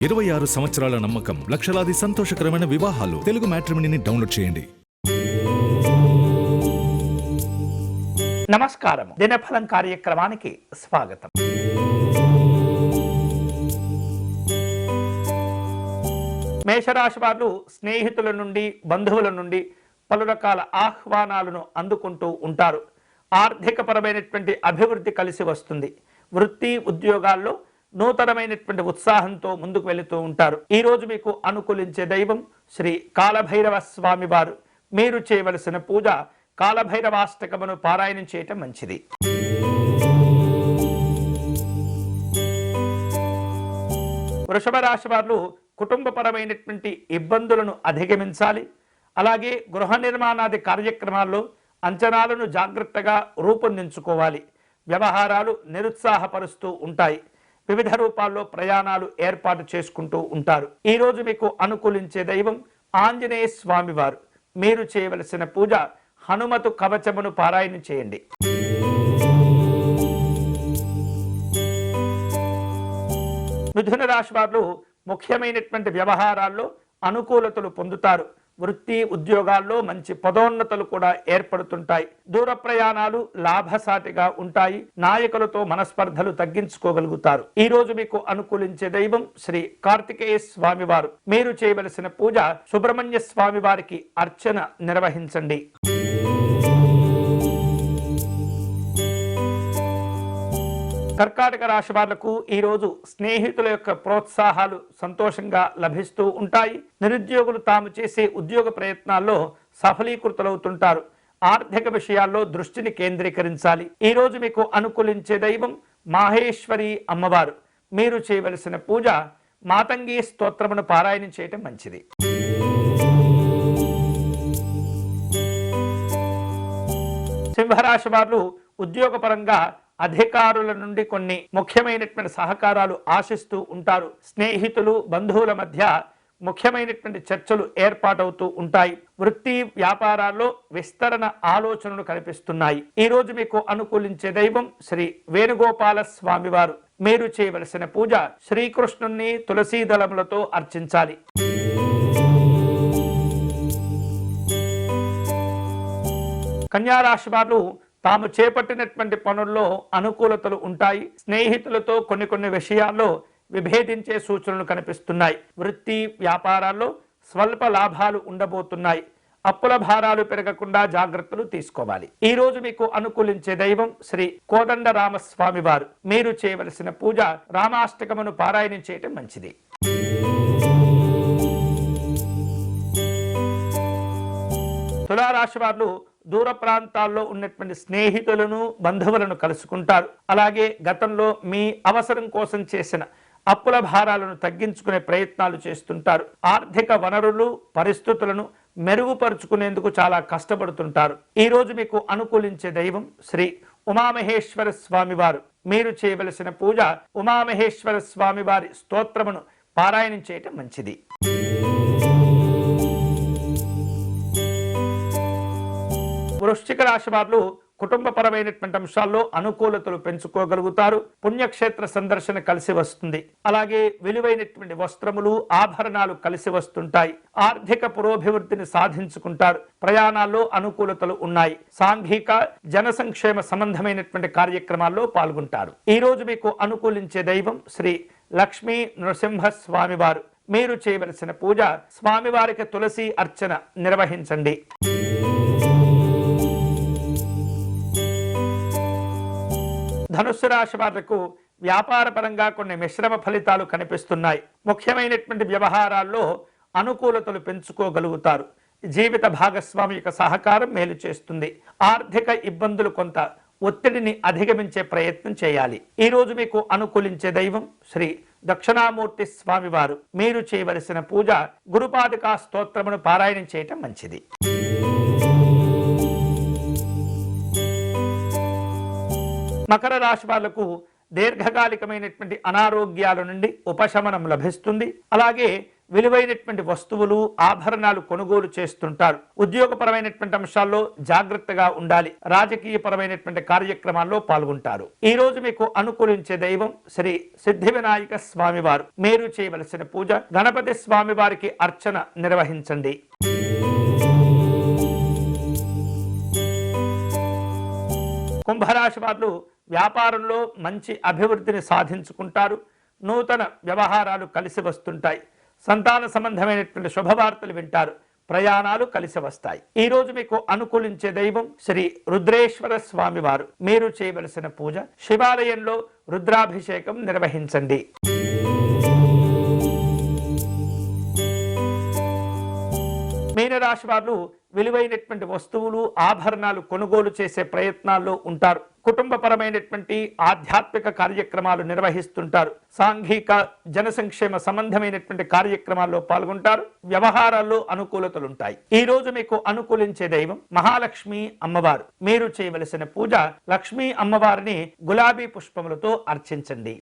26 సంవత్సరాల నమ్మకం, లక్షలాది సంతోషకరమైన వివాహాలు. తెలుగు మ్యాట్రిమోనీని డౌన్లోడ్ చేయండి. నమస్కారం. దినఫలం కార్యక్రమానికి స్వాగతం. మేషరాశి వారు స్నేహితుల నుండి, బంధువుల నుండి పలు రకాల ఆహ్వానాలను అందుకుంటూ ఉంటారు. ఆర్థికపరమైనటువంటి అభివృద్ధి కలిసి వస్తుంది. వృత్తి ఉద్యోగాల్లో నూతనమైనటువంటి ఉత్సాహంతో ముందుకు వెళుతూ ఉంటారు. ఈ రోజు మీకు అనుకూలించే దైవం శ్రీ కాలభైరవ స్వామి వారు. మీరు చేయవలసిన పూజ కాలభైరవాష్టకమును పారాయణం చేయటం మంచిది. వృషభ రాశి వారు కుటుంబపరమైనటువంటి ఇబ్బందులను అధిగమించాలి. అలాగే గృహ నిర్మాణాది కార్యక్రమాల్లో అంచనాలను జాగ్రత్తగా రూపొందించుకోవాలి. వ్యవహారాలు నిరుత్సాహపరుస్తూ ఉంటాయి. వివిధ రూపాల్లో ప్రయాణాలు ఏర్పాటు చేసుకుంటూ ఉంటారు. ఈ రోజు మీకు అనుకూలించే దైవం ఆంజనేయ స్వామి వారు. మీరు చేయవలసిన పూజ హనుమతు కవచమును పారాయణం చేయండి. మిథున రాశి వారు ముఖ్యమైనటువంటి వ్యవహారాల్లో అనుకూలతలు పొందుతారు. వృత్తి ఉద్యోగాల్లో మంచి పదోన్నతులు కూడా ఏర్పడుతుంటాయి. దూర ప్రయాణాలు లాభసాటిగా ఉంటాయి. నాయకులతో మనస్పర్ధలు తగ్గించుకోగలుగుతారు. ఈ రోజు మీకు అనుకూలించే దైవం శ్రీ కార్తికేయ స్వామి వారు. మీరు చేయవలసిన పూజ సుబ్రహ్మణ్య స్వామి వారికి అర్చన నిర్వహించండి. కర్కాటక రాశి వాళ్లకు ఈరోజు స్నేహితుల యొక్క ప్రోత్సాహాలు సంతోషంగా లభిస్తూ ఉంటాయి. నిరుద్యోగులు తాము చేసే ఉద్యోగ ప్రయత్నాల్లో సఫలీకృతులవుతుంటారు. ఆర్థిక విషయాల్లో దృష్టిని కేంద్రీకరించాలి. ఈ రోజు మీకు అనుకూలించే దైవం మాహేశ్వరి అమ్మవారు. మీరు చేయవలసిన పూజ మాతంగి స్తోత్రమును పారాయణం చేయటం మంచిది. సింహరాశి వారు ఉద్యోగపరంగా అధికారుల నుండి కొన్ని ముఖ్యమైనటువంటి సహకారాలు ఆశిస్తూ ఉంటారు. స్నేహితులు, బంధువుల మధ్య ముఖ్యమైనటువంటి చర్చలు ఏర్పాటవుతూ ఉంటాయి. వృత్తి వ్యాపారాల్లో విస్తరణ ఆలోచనలు కనిపిస్తున్నాయి. ఈ రోజు మీకు అనుకూలించే దైవం శ్రీ వేణుగోపాల స్వామి వారు. మీరు చేయవలసిన పూజ శ్రీకృష్ణుని తులసీ దళములతో అర్చించాలి. కన్యారాశి వారు తాము చేపట్టినటువంటి పనుల్లో అనుకూలతలు ఉంటాయి. స్నేహితులతో కొన్ని విషయాల్లో విభేదించే సూచనలు కనిపిస్తున్నాయి. వృత్తి వ్యాపారాల్లో స్వల్ప లాభాలు ఉండబోతున్నాయి. అప్పుల భారాలు పెరగకుండా జాగ్రత్తలు తీసుకోవాలి. ఈ రోజు మీకు అనుకూలించే దైవం శ్రీ కోదండ రామస్వామి వారు. మీరు చేయవలసిన పూజ రామాష్టకమును పారాయణం చేయటం మంచిది. తులారాశి వారు దూర ప్రాంతాల్లో ఉన్నటువంటి స్నేహితులను, బంధువులను కలుసుకుంటారు. అలాగే గతంలో మీ అవసరం కోసం చేసిన అప్పుల భారాలను తగ్గించుకునే ప్రయత్నాలు చేస్తుంటారు. ఆర్థిక వనరులు, పరిస్థితులను మెరుగుపరుచుకునేందుకు చాలా కష్టపడుతుంటారు. ఈ రోజు మీకు అనుకూలించే దైవం శ్రీ ఉమామహేశ్వర స్వామి వారు. మీరు చేయవలసిన పూజ ఉమామహేశ్వర స్వామి వారి స్తోత్రమును పారాయణం చేయటం మంచిది. వృశ్చిక రాశి వారు కుటుంబపరమైనటువంటి అంశాల్లో అనుకూలతలు పెంచుకోగలుగుతారు. పుణ్యక్షేత్ర సందర్శన కలిసి వస్తుంది. అలాగే విలువైనటువంటి వస్త్రములు, ఆభరణాలు కలిసి వస్తుంటాయి. ఆర్థిక పురోభివృద్ధిని సాధించుకుంటారు. ప్రయాణాల్లో అనుకూలతలు ఉన్నాయి. సాంఘిక జన సంక్షేమ సంబంధమైనటువంటి కార్యక్రమాల్లో పాల్గొంటారు. ఈ రోజు మీకు అనుకూలించే దైవం శ్రీ లక్ష్మీ నృసింహ స్వామి వారు. మీరు చేయవలసిన పూజ స్వామివారికి తులసి అర్చన నిర్వహించండి. ధనుస్సు రాశి వాళ్లకు వ్యాపారపరంగా కొన్ని మిశ్రమ ఫలితాలు కనిపిస్తున్నాయి. ముఖ్యమైనటువంటి వ్యవహారాల్లో అనుకూలతలు పెంచుకోగలుగుతారు. జీవిత భాగస్వామి యొక్క సహకారం మేలు చేస్తుంది. ఆర్థిక ఇబ్బందులు కొంత ఒత్తిడిని అధిగమించే ప్రయత్నం చేయాలి. ఈ రోజు మీకు అనుకూలించే దైవం శ్రీ దక్షిణామూర్తి స్వామి వారు. మీరు చేయవలసిన పూజ గురుపాదుకా స్తోత్రమును పారాయణం చేయటం మంచిది. మకర రాశి వాళ్లకు దీర్ఘకాలికమైనటువంటి అనారోగ్యాల నుండి ఉపశమనం లభిస్తుంది. అలాగే విలువైనటువంటి వస్తువులు ఆభరణాలు కొనుగోలు చేస్తుంటారు. ఉద్యోగపరమైనటువంటి అంశాల్లో జాగ్రత్తగా ఉండాలి. రాజకీయ పరమైనటువంటి కార్యక్రమాల్లో పాల్గొంటారు. ఈ రోజు మీకు అనుకూలించే దైవం శ్రీ సిద్ధి వినాయక స్వామివారు. మీరు చేయవలసిన పూజ గణపతి స్వామి వారికి అర్చన నిర్వహించండి. కుంభరాశి వారు వ్యాపారంలో మంచి అభివృద్ధిని సాధించుకుంటారు. నూతన వ్యవహారాలు కలిసి వస్తుంటాయి. సంతాన సంబంధమైనటువంటి శుభవార్తలు వింటారు. ప్రయాణాలు కలిసి వస్తాయి. ఈ రోజు మీకు అనుకూలించే దైవం శ్రీ రుద్రేశ్వర స్వామి వారు. మీరు చేయవలసిన పూజ శివాలయంలో రుద్రాభిషేకం నిర్వహించండి. మీనరాశి వారు విలువైనటువంటి వస్తువులు ఆభరణాలు కొనుగోలు చేసే ప్రయత్నాల్లో ఉంటారు. కుటుంబపరమైనటువంటి ఆధ్యాత్మిక కార్యక్రమాలు నిర్వహిస్తుంటారు. సాంఘిక జన సంక్షేమ సంబంధమైనటువంటి కార్యక్రమాల్లో పాల్గొంటారు. వ్యవహారాల్లో అనుకూలతలుంటాయి. ఈ రోజు మీకు అనుకూలించే దైవం మహాలక్ష్మి అమ్మవారు. మీరు చేయవలసిన పూజ లక్ష్మీ అమ్మవారిని గులాబీ పుష్పములతో అర్చించండి.